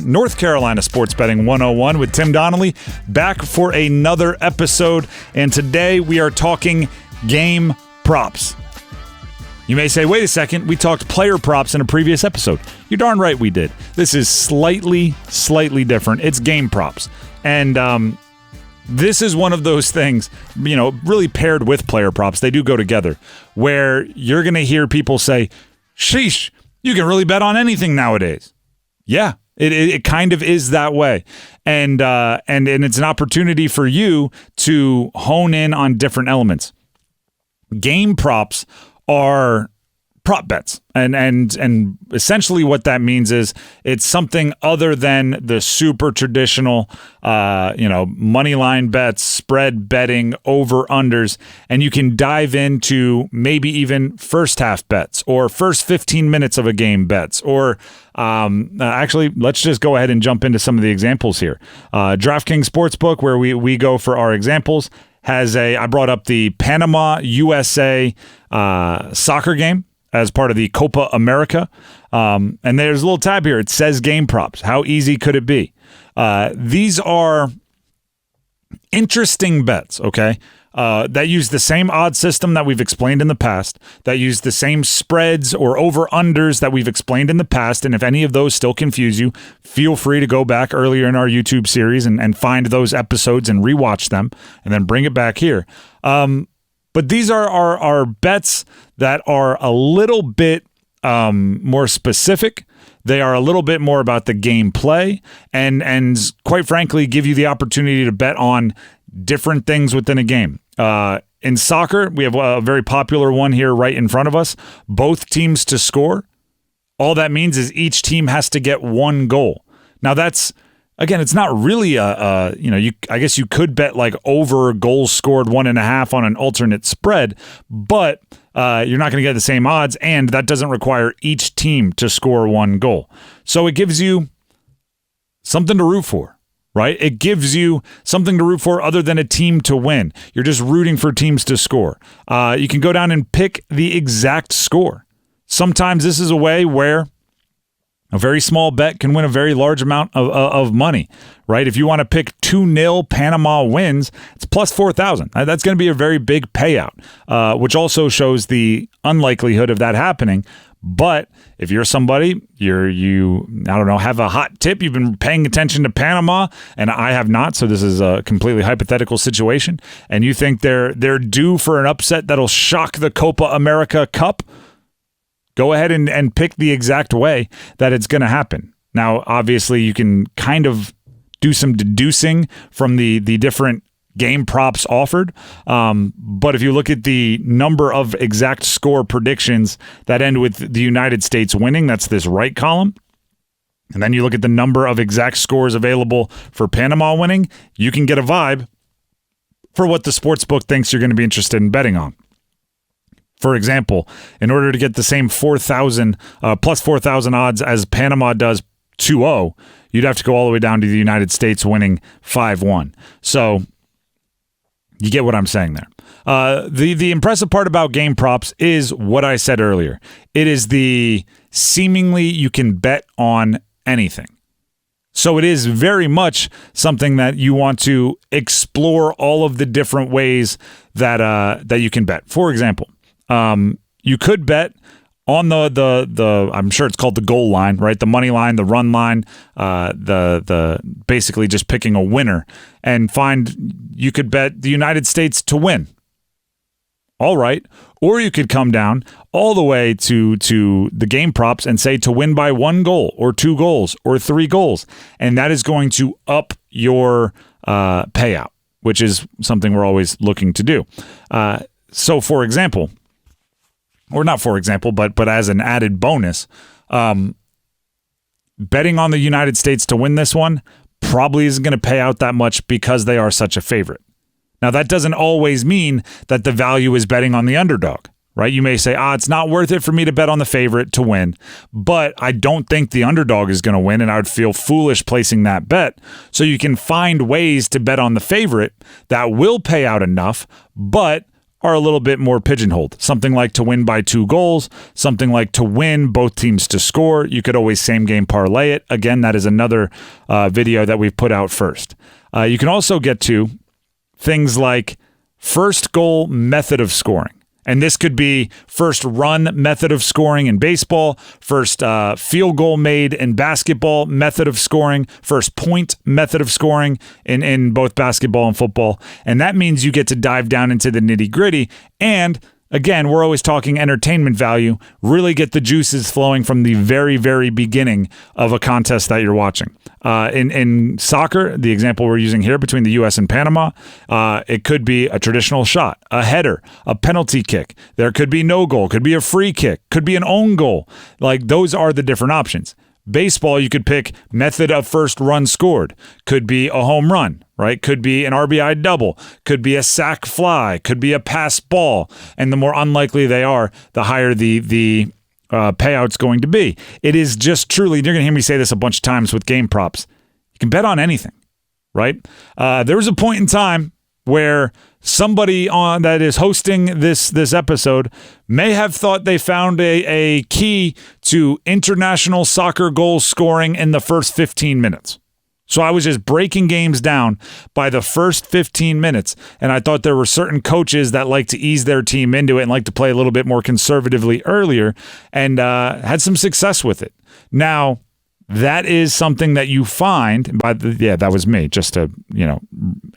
North Carolina Sports Betting 101 with Tim Donnelly, back for another episode. And today we are talking game props. You may say, wait a second, we talked player props in a previous episode. You're darn right we did. This is slightly different. It's game props. And this is one of those things, really paired with player props. They do go together, where you're going to hear people say, sheesh, you can really bet on anything nowadays. Yeah, it kind of is that way. And it's an opportunity for you to hone in on different elements. Game props are prop bets. And essentially what that means is it's something other than the super traditional, money line bets, spread betting, over-unders, and you can dive into maybe even first half bets or first 15 minutes of a game bets, or actually, let's just go ahead and jump into some of the examples here. DraftKings Sportsbook, where we go for our examples, I brought up the Panama USA soccer game as part of the Copa America. And there's a little tab here. It says game props. How easy could it be? These are interesting bets, okay? That use the same odds system that we've explained in the past, that use the same spreads or over-unders that we've explained in the past. And if any of those still confuse you, feel free to go back earlier in our YouTube series and find those episodes and rewatch them and then bring it back here. But these are bets that are a little bit more specific. They are a little bit more about the gameplay and quite frankly, give you the opportunity to bet on different things within a game. In soccer, we have a very popular one here right in front of us. Both teams to score. All that means is each team has to get one goal. Now that's, again, it's not really I guess you could bet like over goals scored 1.5 on an alternate spread, but you're not going to get the same odds, and that doesn't require each team to score one goal. So it gives you something to root for, right? It gives you something to root for other than a team to win. You're just rooting for teams to score. You can go down and pick the exact score. Sometimes this is a way where a very small bet can win a very large amount of money, right? If you want to pick 2-0 Panama wins, it's plus 4,000. That's going to be a very big payout, which also shows the unlikelihood of that happening. But if you're somebody, have a hot tip, you've been paying attention to Panama, and I have not, so this is a completely hypothetical situation, and you think they're due for an upset that'll shock the Copa America Cup, go ahead and pick the exact way that it's going to happen. Now, obviously, you can kind of do some deducing from the different game props offered. But if you look at the number of exact score predictions that end with the United States winning, that's this right column. And then you look at the number of exact scores available for Panama winning, you can get a vibe for what the sportsbook thinks you're going to be interested in betting on. For example, in order to get the same 4,000 plus 4,000 odds as Panama does 2-0, you'd have to go all the way down to the United States winning 5-1. So you get what I'm saying there. The impressive part about game props is what I said earlier. It is the seemingly you can bet on anything. So it is very much something that you want to explore all of the different ways that you can bet. For example, you could bet on the I'm sure it's called the goal line, right? The money line, the run line, the basically just picking a winner, and you could bet the United States to win. All right. Or you could come down all the way to the game props and say to win by 1 goal or 2 goals or 3 goals. And that is going to up your payout, which is something we're always looking to do. So for example, or not for example, but as an added bonus, betting on the United States to win this one probably isn't going to pay out that much because they are such a favorite. Now, that doesn't always mean that the value is betting on the underdog, right? You may say, it's not worth it for me to bet on the favorite to win, but I don't think the underdog is going to win, and I would feel foolish placing that bet. So you can find ways to bet on the favorite that will pay out enough, but are a little bit more pigeonholed. Something like to win by 2 goals, something like to win both teams to score. You could always same game parlay it. Again, that is another video that we've put out first. You can also get to things like first goal method of scoring. And this could be first run method of scoring in baseball, first field goal made in basketball method of scoring, first point method of scoring in both basketball and football. And that means you get to dive down into the nitty gritty. And again, we're always talking entertainment value, really get the juices flowing from the very, very beginning of a contest that you're watching. In soccer, the example we're using here between the U.S. and Panama, it could be a traditional shot, a header, a penalty kick. There could be no goal, could be a free kick, could be an own goal. Like, those are the different options. Baseball, you could pick method of first run scored. Could be a home run, right? Could be an RBI double. Could be a sac fly. Could be a pass ball. And the more unlikely they are, the higher the payout's going to be. It is just truly, you're going to hear me say this a bunch of times with game props. You can bet on anything, right? There was a point in time where somebody that is hosting this episode may have thought they found a key to international soccer goal scoring in the first 15 minutes. So I was just breaking games down by the first 15 minutes, and I thought there were certain coaches that like to ease their team into it and like to play a little bit more conservatively earlier, and had some success with it. Now, that is something that you find that was me, just to,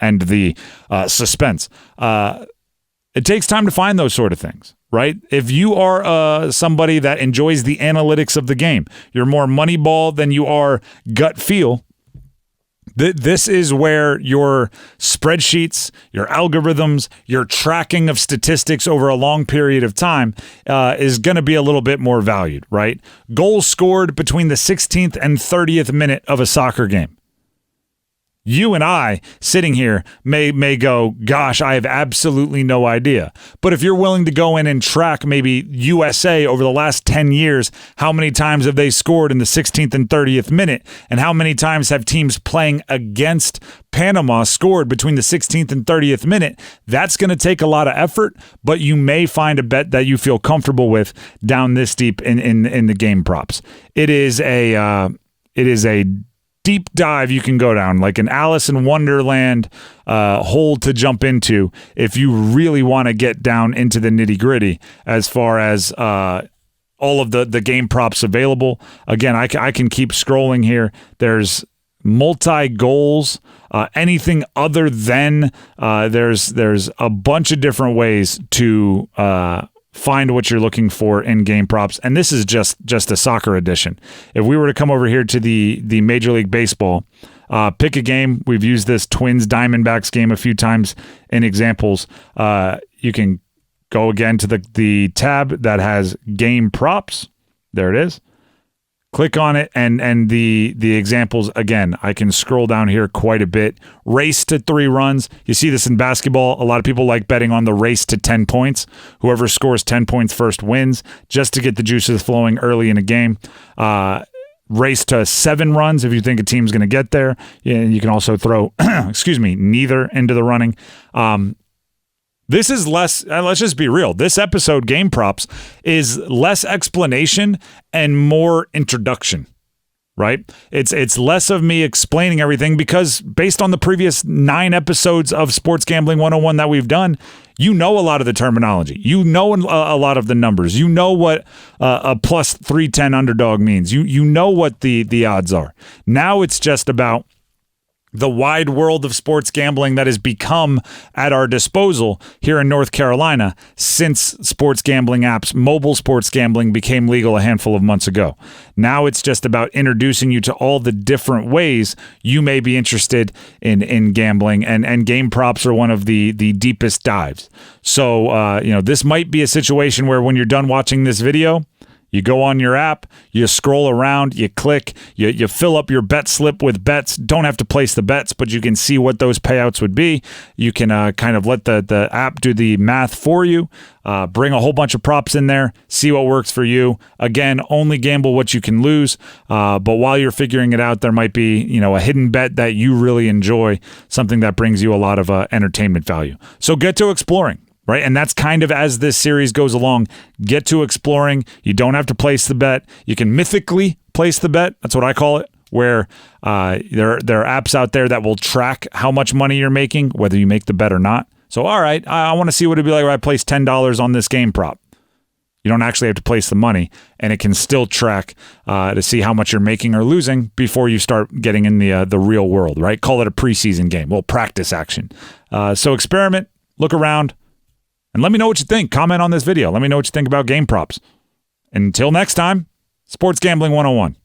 end the suspense. It takes time to find those sort of things, right? If you are somebody that enjoys the analytics of the game, you're more money ball than you are gut feel. This is where your spreadsheets, your algorithms, your tracking of statistics over a long period of time is going to be a little bit more valued, right? Goals scored between the 16th and 30th minute of a soccer game. You and I sitting here may go, gosh, I have absolutely no idea. But if you're willing to go in and track maybe USA over the last 10 years, how many times have they scored in the 16th and 30th minute? And how many times have teams playing against Panama scored between the 16th and 30th minute? That's going to take a lot of effort, but you may find a bet that you feel comfortable with down this deep in the game props. It is a deep dive you can go down, like an Alice in Wonderland hole to jump into if you really want to get down into the nitty gritty as far as all of the game props available. Again, I can keep scrolling here. There's multi-goals, anything other than there's a bunch of different ways to find what you're looking for in game props. And this is just a soccer edition. If we were to come over here to the Major League Baseball, pick a game. We've used this Twins Diamondbacks game a few times in examples. You can go again to the tab that has game props. There it is. Click on it, and the examples, again, I can scroll down here quite a bit. Race to 3 runs. You see this in basketball. A lot of people like betting on the race to 10 points. Whoever scores 10 points first wins, just to get the juices flowing early in a game. Race to 7 runs if you think a team's going to get there. You can also throw, neither into the running. This is less, let's just be real. This episode, Game Props, is less explanation and more introduction, right? It's less of me explaining everything because based on the previous 9 episodes of Sports Gambling 101 that we've done, you know a lot of the terminology. You know a lot of the numbers. You know what a plus 310 underdog means. You know what the odds are. Now it's just about the wide world of sports gambling that has become at our disposal here in North Carolina since sports gambling apps, mobile sports gambling, became legal a handful of months ago. Now it's just about introducing you to all the different ways you may be interested in gambling, and game props are one of the deepest dives. So, this might be a situation where when you're done watching this video, you go on your app, you scroll around, you click, you fill up your bet slip with bets. Don't have to place the bets, but you can see what those payouts would be. You can kind of let the app do the math for you, bring a whole bunch of props in there, see what works for you. Again, only gamble what you can lose, but while you're figuring it out, there might be a hidden bet that you really enjoy, something that brings you a lot of entertainment value. So get to exploring. right? And that's kind of as this series goes along. Get to exploring. You don't have to place the bet. You can mythically place the bet. That's what I call it, where there are apps out there that will track how much money you're making, whether you make the bet or not. So, all right, I want to see what it'd be like if I place $10 on this game prop. You don't actually have to place the money, and it can still track to see how much you're making or losing before you start getting in the real world, right? Call it a preseason game. Well, practice action. So experiment, look around, and let me know what you think. Comment on this video. Let me know what you think about game props. Until next time, Sports Gambling 101.